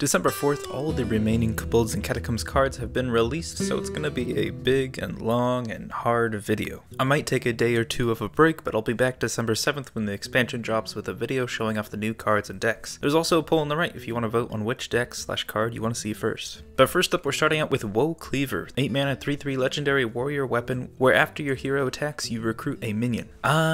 December 4th, all of the remaining Kobolds and Catacombs cards have been released, so it's gonna be a big and long and hard video. I might take a day or two of a break, but I'll be back December 7th when the expansion drops with a video showing off the new cards and decks. There's also a poll on the right if you want to vote on which deck / card you want to see first. But first up, we're starting out with Cleaver, 8 mana 3/3 legendary warrior weapon, where after your hero attacks, you recruit a minion.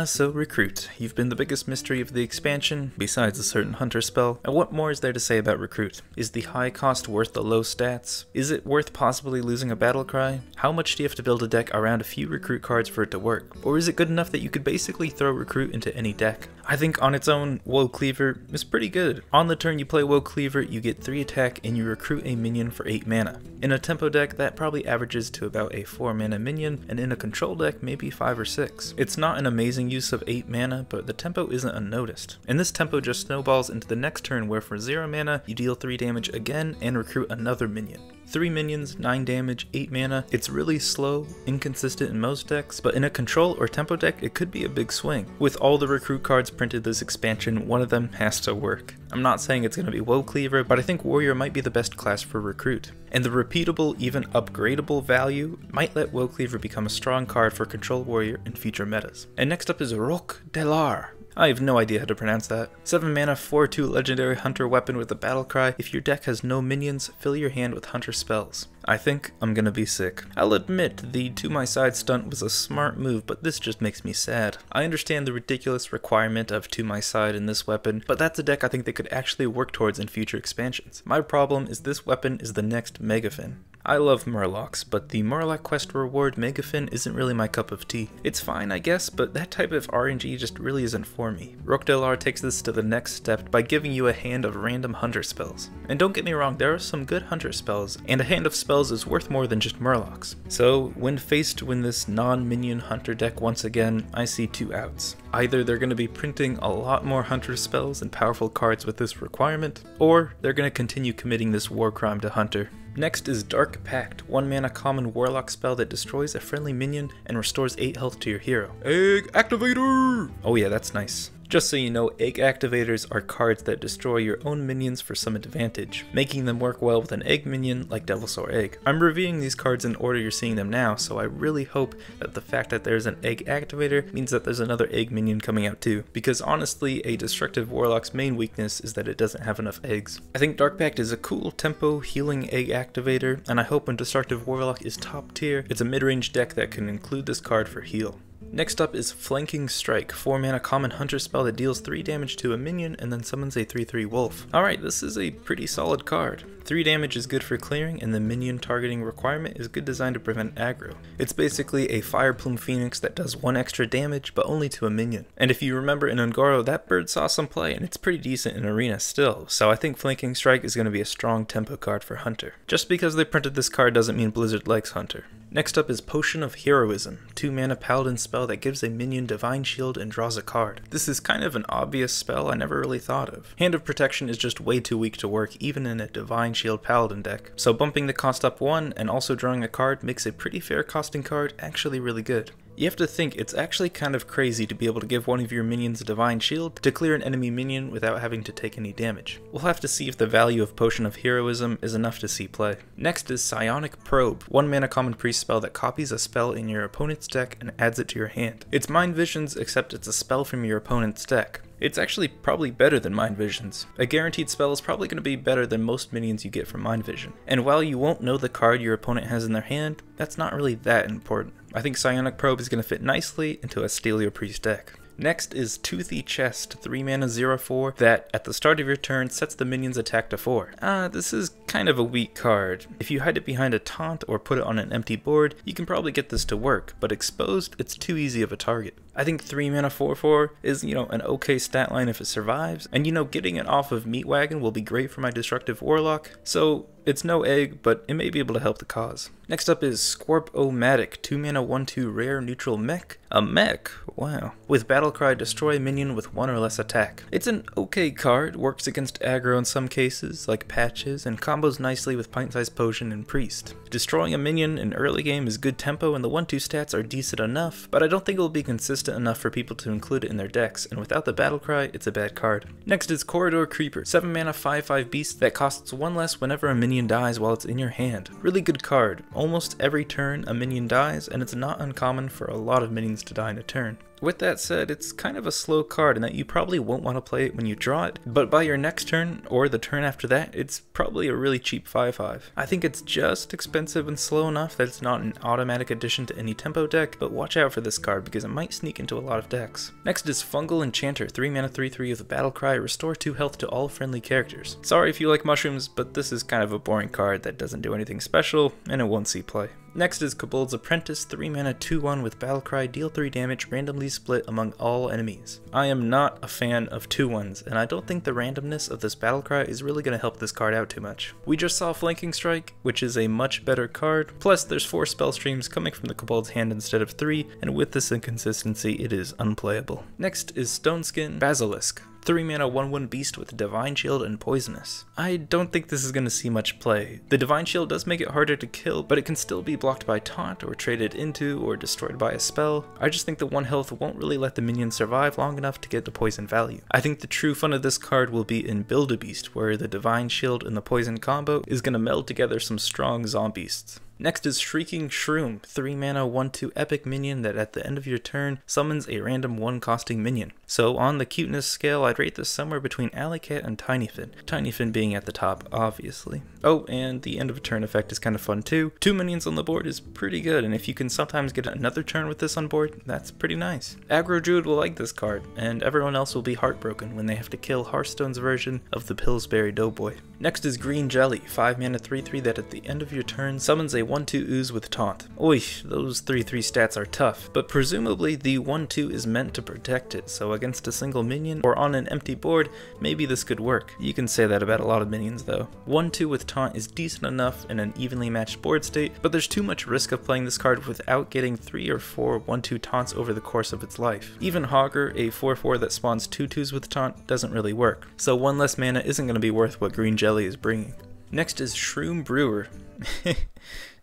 So recruit. You've been the biggest mystery of the expansion, besides a certain hunter spell. And what more is there to say about recruit? Is the high cost worth the low stats? Is it worth possibly losing a battle cry? How much do you have to build a deck around a few recruit cards for it to work? Or is it good enough that you could basically throw recruit into any deck? I think on its own, Cleaver is pretty good. On the turn you play Cleaver, you get 3 attack and you recruit a minion for 8 mana. In a tempo deck, that probably averages to about a 4 mana minion, and in a control deck, maybe 5 or 6. It's not an amazing use of 8 mana, but the tempo isn't unnoticed. And this tempo just snowballs into the next turn where for 0 mana, you deal 3 damage again and recruit another minion. 3 minions, 9 damage, 8 mana. It's really slow, inconsistent in most decks, but in a control or tempo deck, it could be a big swing. With all the recruit cards printed this expansion, one of them has to work. I'm not saying it's going to be Cleaver, but I think Warrior might be the best class for recruit. And the repeatable, even upgradable value might let Cleaver become a strong card for Control Warrior in future metas. And next up is Rhok'delar. I have no idea how to pronounce that. 7 mana, 4/2 legendary hunter weapon with a battle cry. If your deck has no minions, fill your hand with hunter spells. I think I'm gonna be sick. I'll admit the to my side stunt was a smart move, but this just makes me sad. I understand the ridiculous requirement of to my side in this weapon, but that's a deck I think they could actually work towards in future expansions. My problem is this weapon is the next Megafin. I love Murlocs, but the Murloc quest reward Megafin isn't really my cup of tea. It's fine, I guess, but that type of RNG just really isn't for me. Rhokdelar takes this to the next step by giving you a hand of random hunter spells. And don't get me wrong, there are some good hunter spells, and a hand of spells is worth more than just Murlocs. So when faced with this non-minion hunter deck once again, I see 2 outs. Either they're going to be printing a lot more hunter spells and powerful cards with this requirement, or they're going to continue committing this war crime to hunter. Next is Dark Pact, 1 mana common warlock spell that destroys a friendly minion and restores 8 health to your hero. Egg Activator! Oh yeah, that's nice. Just so you know, Egg Activators are cards that destroy your own minions for some advantage, making them work well with an egg minion like Devilsaur Egg. I'm reviewing these cards in order you're seeing them now, so I really hope that the fact that there's an Egg Activator means that there's another egg minion coming out too, because honestly, a Destructive Warlock's main weakness is that it doesn't have enough eggs. I think Dark Pact is a cool tempo healing egg activator, and I hope when Destructive Warlock is top tier, it's a mid-range deck that can include this card for heal. Next up is Flanking Strike, 4 mana common hunter spell that deals 3 damage to a minion and then summons a 3/3 wolf. Alright, this is a pretty solid card. 3 damage is good for clearing, and the minion targeting requirement is good designed to prevent aggro. It's basically a Fire Plume Phoenix that does 1 extra damage, but only to a minion. And if you remember in Ungoro, that bird saw some play, and it's pretty decent in Arena still, so I think Flanking Strike is going to be a strong tempo card for Hunter. Just because they printed this card doesn't mean Blizzard likes Hunter. Next up is Potion of Heroism, 2 mana paladin spell that gives a minion divine shield and draws a card. This is kind of an obvious spell I never really thought of. Hand of Protection is just way too weak to work even in a divine shield paladin deck, so bumping the cost up 1 and also drawing a card makes a pretty fair costing card actually really good. You have to think it's actually kind of crazy to be able to give one of your minions a divine shield to clear an enemy minion without having to take any damage. We'll have to see if the value of Potion of Heroism is enough to see play. Next is Psionic Probe, 1 mana common priest spell that copies a spell in your opponent's deck and adds it to your hand. It's Mind Visions, except it's a spell from your opponent's deck. It's actually probably better than Mind Visions. A guaranteed spell is probably going to be better than most minions you get from Mind Vision. And while you won't know the card your opponent has in their hand, that's not really that important. I think Psionic Probe is going to fit nicely into a Stelio Priest deck. Next is Toothy Chest, 3 mana 0/4 that at the start of your turn sets the minion's attack to 4. This is kind of a weak card. If you hide it behind a taunt or put it on an empty board, you can probably get this to work, but exposed, it's too easy of a target. I think 3 mana 4/4 is, an okay stat line if it survives, and getting it off of Meat Wagon will be great for my Destructive Warlock, so it's no egg, but it may be able to help the cause. Next up is Scorp-o-matic, 2 mana 1/2 rare neutral mech. A mech? Wow. With Battlecry, destroy a minion with 1 or less attack. It's an okay card, works against aggro in some cases, like patches, and common combos nicely with Pint-Sized Potion and Priest. Destroying a minion in early game is good tempo and the 1-2 stats are decent enough, but I don't think it will be consistent enough for people to include it in their decks, and without the Battlecry, it's a bad card. Next is Corridor Creeper, 7 mana 5/5 beast that costs 1 less whenever a minion dies while it's in your hand. Really good card. Almost every turn a minion dies, and it's not uncommon for a lot of minions to die in a turn. With that said, it's kind of a slow card in that you probably won't want to play it when you draw it, but by your next turn, or the turn after that, it's probably a really cheap 5/5. I think it's just expensive and slow enough that it's not an automatic addition to any tempo deck, but watch out for this card because it might sneak into a lot of decks. Next is Fungal Enchanter, 3 mana 3/3 with a Battlecry, restore 2 health to all friendly characters. Sorry if you like mushrooms, but this is kind of a boring card that doesn't do anything special, and it won't see play. Next is Kobolds Apprentice, 3 mana 2/1 with Battlecry, deal 3 damage, randomly split among all enemies. I am not a fan of 2/1s, and I don't think the randomness of this Battlecry is really going to help this card out too much. We just saw Flanking Strike, which is a much better card, plus there's 4 spell streams coming from the Kobold's hand instead of 3, and with this inconsistency it is unplayable. Next is Stoneskin Basilisk, 3 mana 1/1 beast with Divine Shield and Poisonous. I don't think this is going to see much play. The Divine Shield does make it harder to kill, but it can still be blocked by taunt or traded into or destroyed by a spell. I just think the 1 health won't really let the minion survive long enough to get the poison value. I think the true fun of this card will be in Build-A-Beast, where the Divine Shield and the poison combo is going to meld together some strong zombies. Next is Shrieking Shroom, 3 mana 1/2 epic minion that at the end of your turn summons a random 1 costing minion. So on the cuteness scale, I'd rate this somewhere between Alley Cat and Tiny Fin. Tiny Fin being at the top, obviously. Oh, and the end of a turn effect is kind of fun too. 2 minions on the board is pretty good, and if you can sometimes get another turn with this on board, that's pretty nice. Aggro Druid will like this card, and everyone else will be heartbroken when they have to kill Hearthstone's version of the Pillsbury Doughboy. Next is Green Jelly, 5 mana 3/3 that at the end of your turn summons a 1/2 ooze with taunt. Oy, those 3/3 stats are tough, but presumably the 1/2 is meant to protect it, so against a single minion or on an empty board, maybe this could work. You can say that about a lot of minions though. 1/2 with taunt is decent enough in an evenly matched board state, but there's too much risk of playing this card without getting 3 or 4 1/2 taunts over the course of its life. Even Hogger, a 4/4 that spawns 2/2s with taunt, doesn't really work, so 1 less mana isn't going to be worth what Green Jelly is bringing. Next is Shroom Brewer.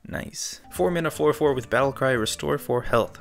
Nice. 4 mana 4/4 with Battlecry, restore 4 health.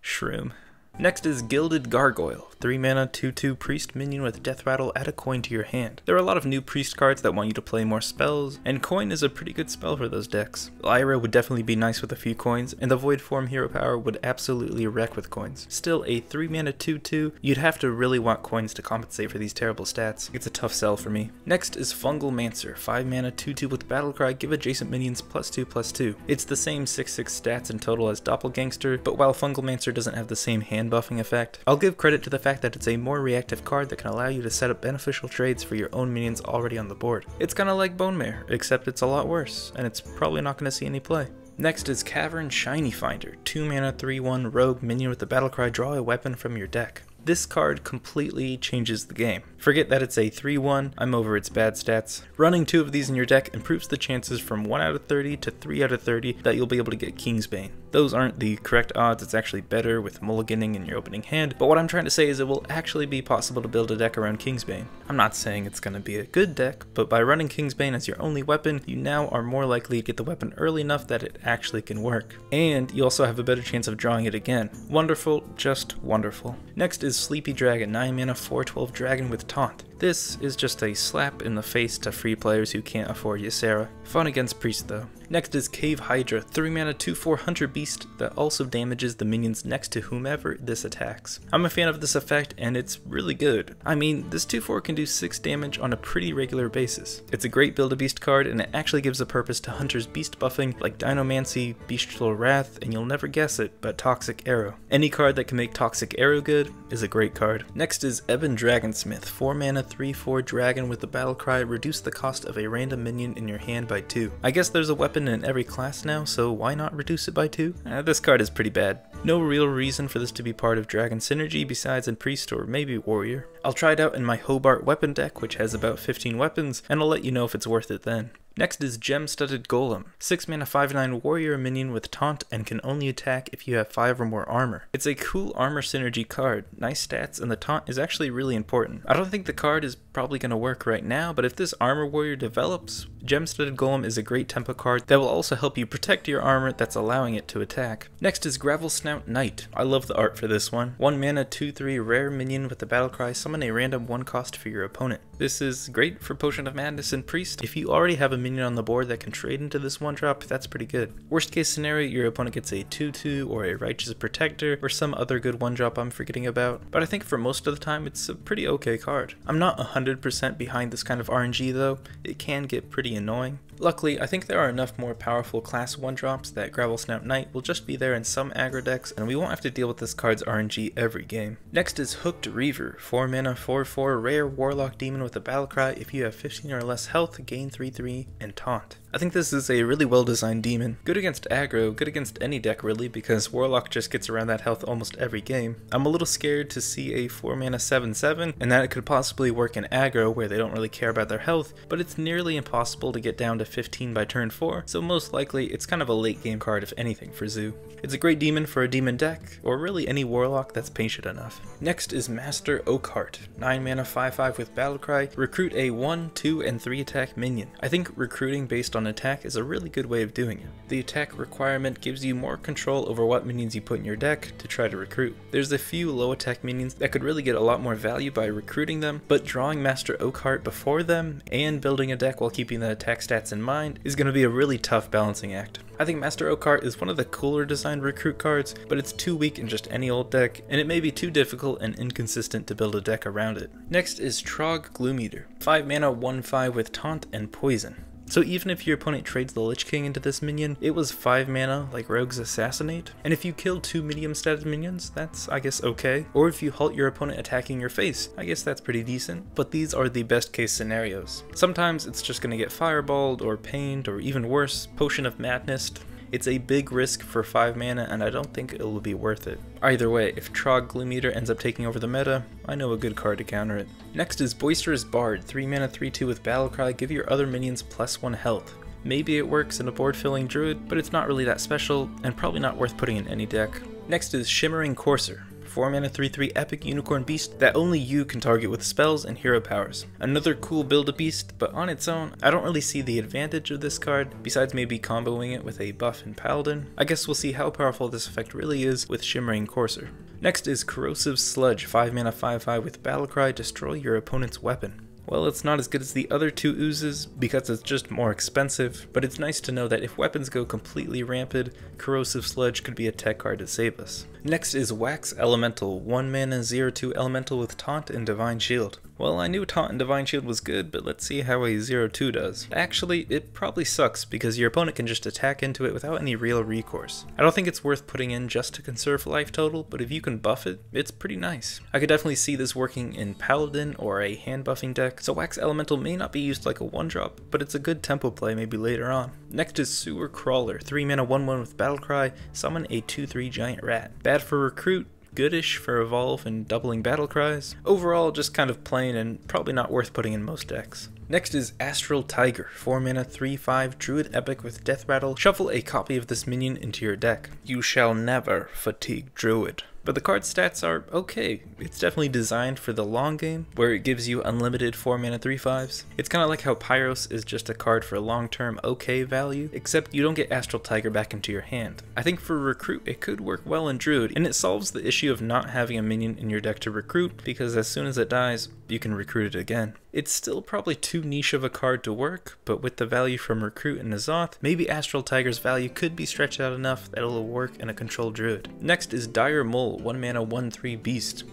Shroom. Next is Gilded Gargoyle, 3 mana 2/2 priest minion with Death Rattle, add a coin to your hand. There are a lot of new priest cards that want you to play more spells, and coin is a pretty good spell for those decks. Lyra would definitely be nice with a few coins, and the Void Form hero power would absolutely wreck with coins. Still, a 3 mana 2/2, you'd have to really want coins to compensate for these terrible stats. It's a tough sell for me. Next is Fungal Mansir, 5 mana 2/2 with Battlecry, give adjacent minions +2/+2. It's the same 6/6 stats in total as Doppelgangster, but while Fungal Mansir doesn't have the same hand buffing effect, I'll give credit to the fact that it's a more reactive card that can allow you to set up beneficial trades for your own minions already on the board. It's kinda like Bone Mare, except it's a lot worse, and it's probably not gonna see any play. Next is Cavern Shiny Finder, 2 mana 3/1 rogue minion with the Battlecry, draw a weapon from your deck. This card completely changes the game. Forget that it's a 3/1, I'm over its bad stats. Running 2 of these in your deck improves the chances from 1 out of 30 to 3 out of 30 that you'll be able to get Kingsbane. Those aren't the correct odds, it's actually better with mulliganing in your opening hand, but what I'm trying to say is it will actually be possible to build a deck around Kingsbane. I'm not saying it's going to be a good deck, but by running Kingsbane as your only weapon, you now are more likely to get the weapon early enough that it actually can work. And you also have a better chance of drawing it again. Wonderful, just wonderful. Next is Sleepy Dragon, 9 mana 4/12 dragon with taunt. This is just a slap in the face to free players who can't afford Ysera. Fun against priest though. Next is Cave Hydra, 3 mana 2/4 hunter beast that also damages the minions next to whomever this attacks. I'm a fan of this effect and it's really good. I mean, this 2/4 can do 6 damage on a pretty regular basis. It's a great Build-A-Beast card and it actually gives a purpose to hunters beast buffing like Dinomancy, Bestial Wrath, and you'll never guess it, but Toxic Arrow. Any card that can make Toxic Arrow good is a great card. Next is Ebon Dragonsmith, 4 mana 3/4 dragon with the Battlecry, reduce the cost of a random minion in your hand by 2. I guess there's a weapon in every class now, so why not reduce it by 2? This card is pretty bad. No real reason for this to be part of Dragon Synergy besides in Priest or maybe Warrior. I'll try it out in my Hobart weapon deck, which has about 15 weapons, and I'll let you know if it's worth it then. Next is Studded Golem, 6 mana 5/9 warrior minion with taunt and can only attack if you have 5 or more armor. It's a cool armor synergy card, nice stats, and the taunt is actually really important. I don't think the card is probably going to work right now, but if this armor warrior develops, Studded Golem is a great tempo card that will also help you protect your armor that's allowing it to attack. Next is Gravel Snout Knight. I love the art for this one. 1 mana 2/3 rare minion with the battle cry, summon a random 1 cost for your opponent. This is great for Potion of Madness and Priest. If you already have a minion on the board that can trade into this 1-drop, that's pretty good. Worst case scenario, your opponent gets a 2/2 or a Righteous Protector or some other good 1-drop I'm forgetting about, but I think for most of the time it's a pretty okay card. I'm not 100% behind this kind of RNG though, it can get pretty annoying. Luckily, I think there are enough more powerful class 1-drops that Gravel Snout Knight will just be there in some aggro decks, and we won't have to deal with this card's RNG every game. Next is Hooked Reaver, 4 mana 4/4 rare warlock demon with a battle cry. If you have 15 or less health, gain 3/3 and taunt. I think this is a really well designed demon. Good against aggro, good against any deck really, because warlock just gets around that health almost every game. I'm a little scared to see a 4 mana 7/7 and that it could possibly work in aggro where they don't really care about their health, but it's nearly impossible to get down to 15 by turn 4, so most likely it's kind of a late game card if anything for Zoo. It's a great demon for a demon deck, or really any warlock that's patient enough. Next is Master Oakheart, 9 mana 5/5 with Battlecry, recruit a 1, 2, and 3 attack minion. I think recruiting based on attack is a really good way of doing it. The attack requirement gives you more control over what minions you put in your deck to try to recruit. There's a few low attack minions that could really get a lot more value by recruiting them, but drawing Master Oakheart before them and building a deck while keeping the attack stats in mind is going to be a really tough balancing act. I think Master Oakheart is one of the cooler designed recruit cards, but it's too weak in just any old deck, and it may be too difficult and inconsistent to build a deck around it. Next is Trog Blue, 5 mana 1/5 with taunt and poison. So even if your opponent trades the Lich King into this minion, it was 5 mana like Rogue's Assassinate, and if you kill 2 medium status minions, that's I guess okay, or if you halt your opponent attacking your face, I guess that's pretty decent, but these are the best case scenarios. Sometimes it's just gonna get fireballed or pained or even worse, Potion of Madness. It's a big risk for 5 mana and I don't think it will be worth it. Either way, if Trog Blue ends up taking over the meta, I know a good card to counter it. Next is Boisterous Bard, 3 mana 3/2 with Battlecry, give your other minions +1 health. Maybe it works in a board filling druid, but it's not really that special and probably not worth putting in any deck. Next is Shimmering Courser, 4 mana 3/3 epic unicorn beast that only you can target with spells and hero powers. Another cool build a beast, but on its own, I don't really see the advantage of this card, besides maybe comboing it with a buff in Paladin. I guess we'll see how powerful this effect really is with Shimmering Courser. Next is Corrosive Sludge, 5 mana 5/5 with Battlecry, destroy your opponent's weapon. Well, it's not as good as the other 2 oozes because it's just more expensive, but it's nice to know that if weapons go completely rampant, Corrosive Sludge could be a tech card to save us. Next is Wax Elemental, 1 mana 0/2 elemental with Taunt and Divine Shield. Well, I knew Taunt and Divine Shield was good, but let's see how a 0/2 does. Actually, it probably sucks because your opponent can just attack into it without any real recourse. I don't think it's worth putting in just to conserve life total, but if you can buff it, it's pretty nice. I could definitely see this working in Paladin or a hand buffing deck, so Wax Elemental may not be used like a 1-drop, but it's a good tempo play maybe later on. Next is Sewer Crawler, 3 mana 1/1 with Battlecry, summon a 2/3 giant rat. Bad for recruit, goodish for evolve and doubling battle cries. Overall, just kind of plain and probably not worth putting in most decks. Next is Astral Tiger, 4 mana 3/5 druid epic with death rattle. Shuffle a copy of this minion into your deck. You shall never fatigue druid. But the card's stats are okay. It's definitely designed for the long game, where it gives you unlimited 4 mana 3/5s. It's kind of like how Pyros is just a card for long-term okay value, except you don't get Astral Tiger back into your hand. I think for Recruit it could work well in Druid, and it solves the issue of not having a minion in your deck to recruit, because as soon as it dies, you can recruit it again. It's still probably too niche of a card to work, but with the value from Recruit and N'Zoth, maybe Astral Tiger's value could be stretched out enough that it'll work in a controlled Druid. Next is Dire Mole, 1 mana 1/3 beast.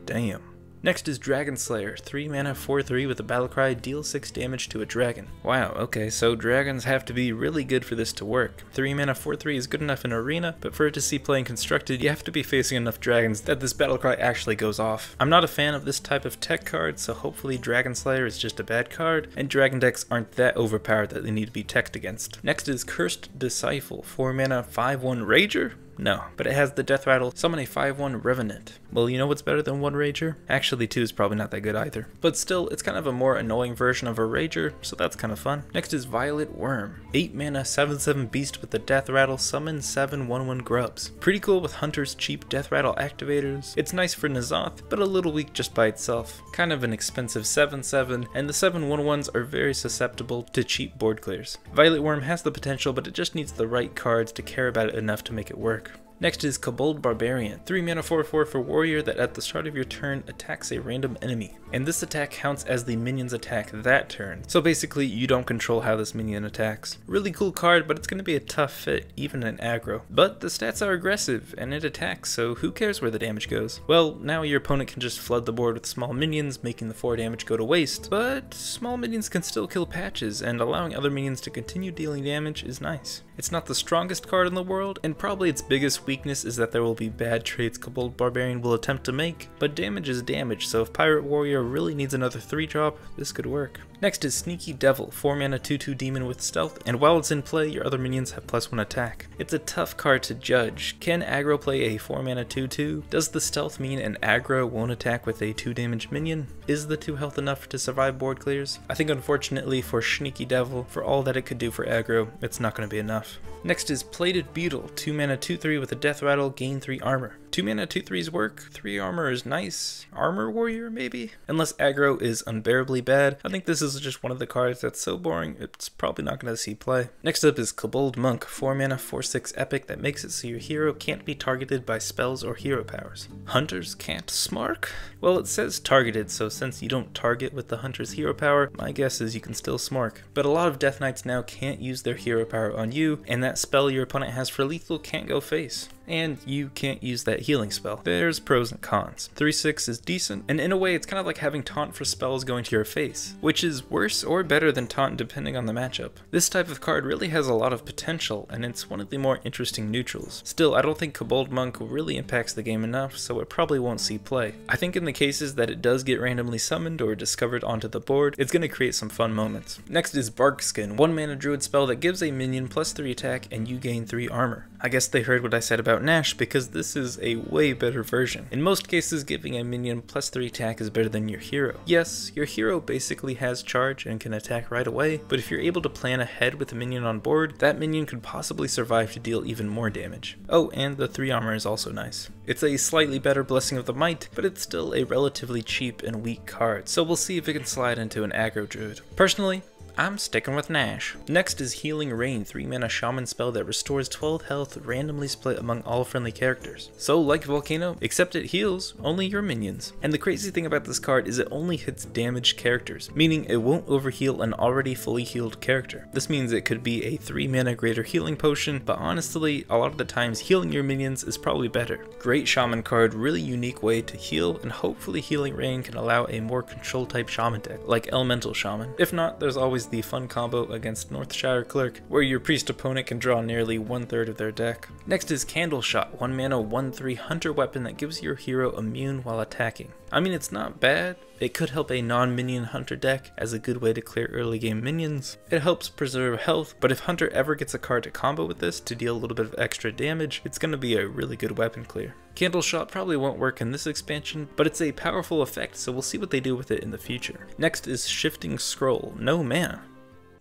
Damn. Next is Dragon Slayer, 3 mana 4/3 with a Battlecry, deal 6 damage to a dragon. Wow, okay, so dragons have to be really good for this to work. 3 mana 4/3 is good enough in Arena, but for it to see playing Constructed, you have to be facing enough dragons that this Battlecry actually goes off. I'm not a fan of this type of tech card, so hopefully Dragon Slayer is just a bad card, and dragon decks aren't that overpowered that they need to be teched against. Next is Cursed Disciple, 4 mana 5/1 Rager. No, but it has the Death Rattle, summon a 5/1 Revenant. Well, you know what's better than 1 Rager? Actually 2 is probably not that good either. But still, it's kind of a more annoying version of a Rager, so that's kind of fun. Next is Violet Worm. 8 mana 7/7 beast with the Death Rattle, summon 7 1/1 grubs. Pretty cool with Hunter's cheap Death Rattle activators. It's nice for N'Zoth, but a little weak just by itself. Kind of an expensive 7/7, and the 7 1/1s are very susceptible to cheap board clears. Violet Worm has the potential, but it just needs the right cards to care about it enough to make it work. Next is Kobold Barbarian, 3 mana 4/4 for warrior that at the start of your turn attacks a random enemy. And this attack counts as the minion's attack that turn. So basically you don't control how this minion attacks. Really cool card, but it's going to be a tough fit, even in aggro. But the stats are aggressive, and it attacks, so who cares where the damage goes? Well, now your opponent can just flood the board with small minions, making the 4 damage go to waste. But small minions can still kill patches, and allowing other minions to continue dealing damage is nice. It's not the strongest card in the world, and probably its biggest weakness is that there will be bad trades Kobold Barbarian will attempt to make, but damage is damage, so if Pirate Warrior really needs another 3-drop, this could work. Next is Sneaky Devil, 4 mana 2/2 demon with stealth, and while it's in play, your other minions have +1 attack. It's a tough card to judge. Can aggro play a 4 mana 2/2? Does the stealth mean an aggro won't attack with a 2 damage minion? Is the 2 health enough to survive board clears? I think unfortunately for Sneaky Devil, for all that it could do for aggro, it's not going to be enough. Next is Plated Beetle, 2 mana 2/3 with a Death Rattle, gain 3 armor. 2 mana 2/3s work, 3 armor is nice. Armor Warrior maybe? Unless aggro is unbearably bad, I think this is just one of the cards that's so boring it's probably not going to see play. Next up is Kobold Monk, 4 mana 4/6 epic that makes it so your hero can't be targeted by spells or hero powers. Hunters can't smark? Well, it says targeted, so since you don't target with the Hunter's hero power, my guess is you can still smark. But a lot of Death Knights now can't use their hero power on you, and that spell your opponent has for lethal can't go face. And you can't use that healing spell. There's pros and cons. 3/6 is decent, and in a way it's kind of like having taunt for spells going to your face, which is worse or better than taunt depending on the matchup. This type of card really has a lot of potential, and it's one of the more interesting neutrals. Still, I don't think Kobold Monk really impacts the game enough, so it probably won't see play. I think in the cases that it does get randomly summoned or discovered onto the board, it's going to create some fun moments. Next is Barkskin, 1 mana druid spell that gives a minion +3 attack and you gain 3 armor. I guess they heard what I said about Nash, because this is a way better version. In most cases, giving a minion +3 attack is better than your hero. Yes, your hero basically has charge and can attack right away, but if you're able to plan ahead with a minion on board, that minion could possibly survive to deal even more damage. Oh, and the 3 armor is also nice. It's a slightly better Blessing of the Might, but it's still a relatively cheap and weak card, so we'll see if it can slide into an aggro druid. Personally, I'm sticking with Nash. Next is Healing Rain, 3 mana shaman spell that restores 12 health randomly split among all friendly characters. So like Volcano, except it heals only your minions. And the crazy thing about this card is it only hits damaged characters, meaning it won't overheal an already fully healed character. This means it could be a 3 mana greater healing potion, but honestly, a lot of the times healing your minions is probably better. Great shaman card, really unique way to heal, and hopefully Healing Rain can allow a more control type shaman deck, like Elemental Shaman. If not, there's always the fun combo against Northshire Clerk, where your priest opponent can draw nearly 1/3 of their deck. Next is Candleshot, 1 mana 1/3 hunter weapon that gives your hero immune while attacking. I mean, it's not bad. It could help a non-minion hunter deck as a good way to clear early game minions. It helps preserve health, but if hunter ever gets a card to combo with this to deal a little bit of extra damage, it's going to be a really good weapon clear. Candleshot probably won't work in this expansion, but it's a powerful effect, so we'll see what they do with it in the future. Next is Shifting Scroll, no mana.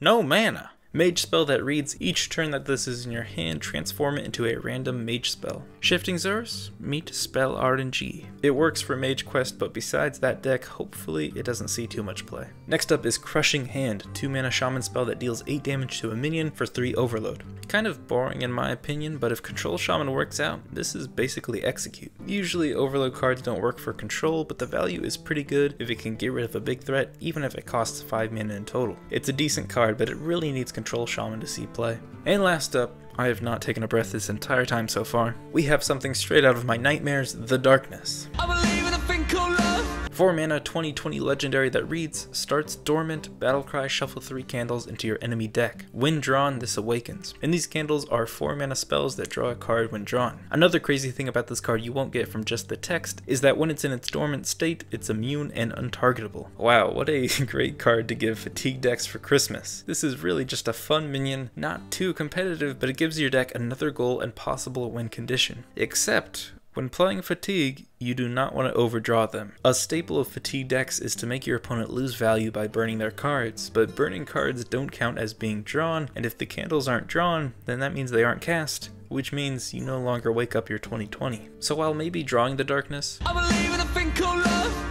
No mana! Mage spell that reads, each turn that this is in your hand, transform it into a random mage spell. Shifting Xurs? Meet spell RNG. It works for Mage Quest, but besides that deck, hopefully it doesn't see too much play. Next up is Crushing Hand, 2 mana shaman spell that deals 8 damage to a minion for 3 overload. Kind of boring in my opinion, but if Control Shaman works out, this is basically Execute. Usually overload cards don't work for control, but the value is pretty good if it can get rid of a big threat, even if it costs 5 mana in total. It's a decent card, but it really needs Control Shaman to see play. And last up, I have not taken a breath this entire time so far, we have something straight out of my nightmares, the Darkness. I believe in a thing called love. 4 mana 20/20 legendary that reads, starts dormant, battlecry, shuffle 3 candles into your enemy deck. When drawn, this awakens. And these candles are 4 mana spells that draw a card when drawn. Another crazy thing about this card you won't get from just the text is that when it's in its dormant state, it's immune and untargetable. Wow, what a great card to give fatigue decks for Christmas. This is really just a fun minion, not too competitive, but it gives your deck another goal and possible win condition. Except, when playing Fatigue, you do not want to overdraw them. A staple of Fatigue decks is to make your opponent lose value by burning their cards, but burning cards don't count as being drawn, and if the candles aren't drawn, then that means they aren't cast, which means you no longer wake up your 20/20. So while maybe drawing the darkness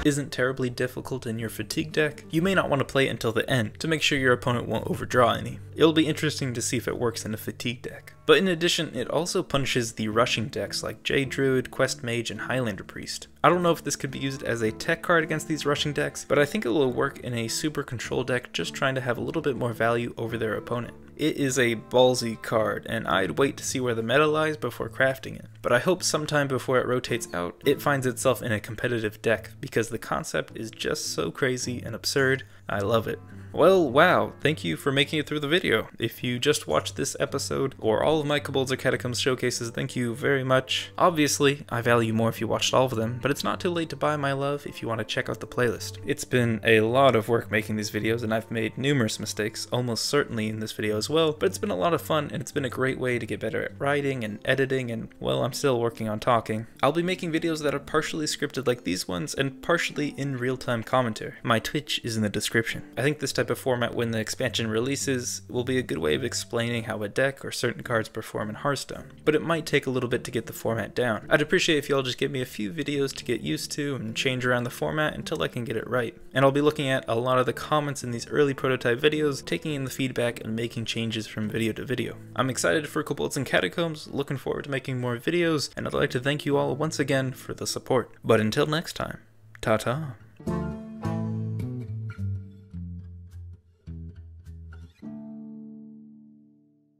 isn't terribly difficult in your Fatigue deck, you may not want to play it until the end to make sure your opponent won't overdraw any. It'll be interesting to see if it works in a Fatigue deck. But in addition, it also punishes the rushing decks like Jade Druid, Quest Mage, and Highlander Priest. I don't know if this could be used as a tech card against these rushing decks, but I think it will work in a super control deck just trying to have a little bit more value over their opponent. It is a ballsy card, and I'd wait to see where the meta lies before crafting it. But I hope sometime before it rotates out, it finds itself in a competitive deck, because the concept is just so crazy and absurd. I love it. Well, wow, thank you for making it through the video. If you just watched this episode, or all of my Kobolds or Catacombs showcases, thank you very much. Obviously, I value more if you watched all of them, but it's not too late to buy my love if you want to check out the playlist. It's been a lot of work making these videos, and I've made numerous mistakes, almost certainly in this video as well, but it's been a lot of fun, and it's been a great way to get better at writing and editing, and, well, I'm still working on talking. I'll be making videos that are partially scripted like these ones, and partially in real-time commentary. My Twitch is in the description. I think this type of format when the expansion releases will be a good way of explaining how a deck or certain cards perform in Hearthstone, but it might take a little bit to get the format down. I'd appreciate if y'all just give me a few videos to get used to and change around the format until I can get it right. And I'll be looking at a lot of the comments in these early prototype videos, taking in the feedback and making changes from video to video. I'm excited for Kobolds and Catacombs, looking forward to making more videos, and I'd like to thank you all once again for the support. But until next time, ta-ta.